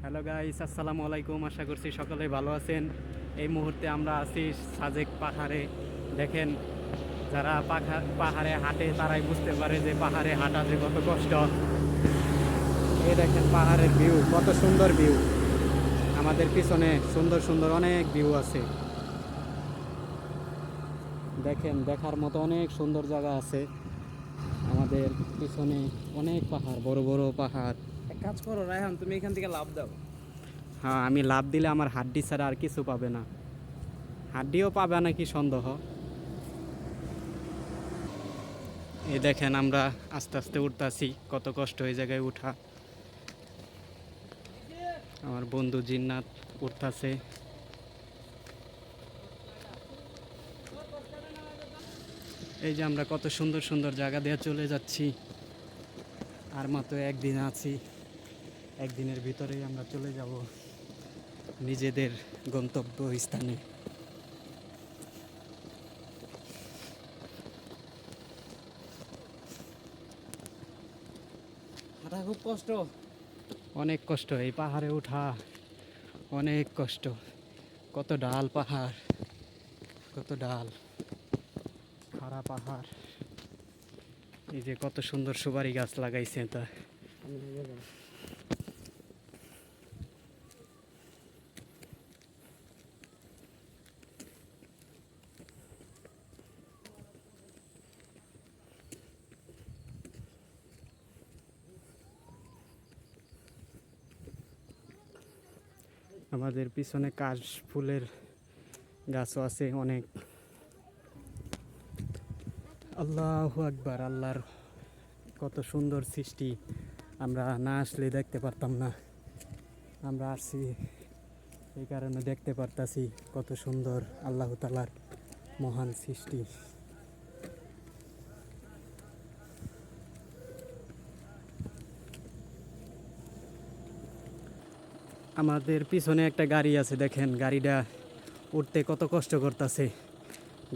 Hello guys, আসসালামু আলাইকুম। আশা করছি সকলে ভালো আছেন। এই মুহূর্তে আমরা আছি সাজেক পাহাড়ে। দেখেন, যারা পাহাড়ে হাঁটে তারাই বুঝতে পারে যে পাহাড়ে হাঁটা যে কত কষ্ট। এই দেখেন পাহাড়ের ভিউ, কত সুন্দর ভিউ। আমাদের পিছনে সুন্দর সুন্দর অনেক ভিউ আছে। দেখেন, দেখার মতো অনেক সুন্দর জায়গা আছে আমাদের পিছনে। অনেক পাহাড়, বড় বড় পাহাড়। এক কাজ করো রায়হান, তুমি এখান থেকে লাভ দাও। হ্যাঁ, আমি লাফ দিলে আমার হাড্ডি ছাড়া আর কিছু পাবে না। হাড্ডিও পাবে নাকি সন্দেহ। এই দেখেন, আমরা আস্তে আস্তে উঠতেছি। কত কষ্ট এই জায়গায় উঠা। আমার বন্ধু জিন্নাত উঠতেছে। এই যে আমরা কত সুন্দর সুন্দর জায়গা দিয়ে চলে যাচ্ছি। আর মাত্র একদিন আছি, একদিনের ভিতরেই আমরা চলে যাব নিজেদের গন্তব্য স্থানে। হাঁটা খুব কষ্ট। অনেক কষ্ট এই পাহাড়ে ওঠা, অনেক কষ্ট। কত ডাল পাহাড়, কত ডাল, খাড়া পাহাড়। এই যে কত সুন্দর সুপারি গাছ লাগাইছে তা। আমাদের পিছনে কাশ ফুলের গাছও আছে অনেক। আল্লাহু আকবার, আল্লাহর কত সুন্দর সৃষ্টি। আমরা না আসলে দেখতে পারতাম না। আমরা আসছি এই কারণে দেখতে পারতাছি কত সুন্দর আল্লাহ তাআলার মহান সৃষ্টি। আমাদের পিছনে একটা গাড়ি আছে, দেখেন গাড়িটা উঠতে কত কষ্ট করতেছে।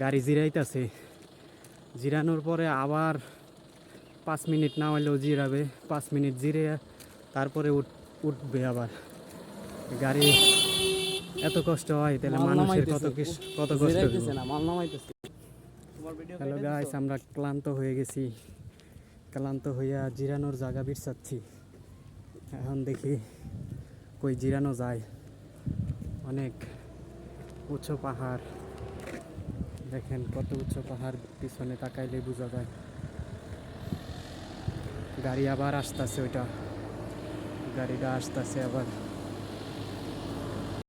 গাড়ি জিরাইতেছে, জিরানোর পরে আবার 5 মিনিট না হইলেও জিরাবে। 5 মিনিট জিরে তারপরে উঠবে আবার। গাড়ি এত কষ্ট হয় তাহলে মানুষের কত কষ্ট হবে। হ্যালো গাইস, আমরা ক্লান্ত হয়ে গেছি। ক্লান্ত হইয়া জিরানোর জায়গা বিছাচ্ছি। এখন দেখি কই জিরানো যায়। অনেক উঁচু পাহাড়, দেখেন কত উঁচু পাহাড়। পিছনে তাকাইলে বোঝা যায়। গাড়ি আবার আসতেছে, ওইটা গাড়িটা আসতেছে আবার।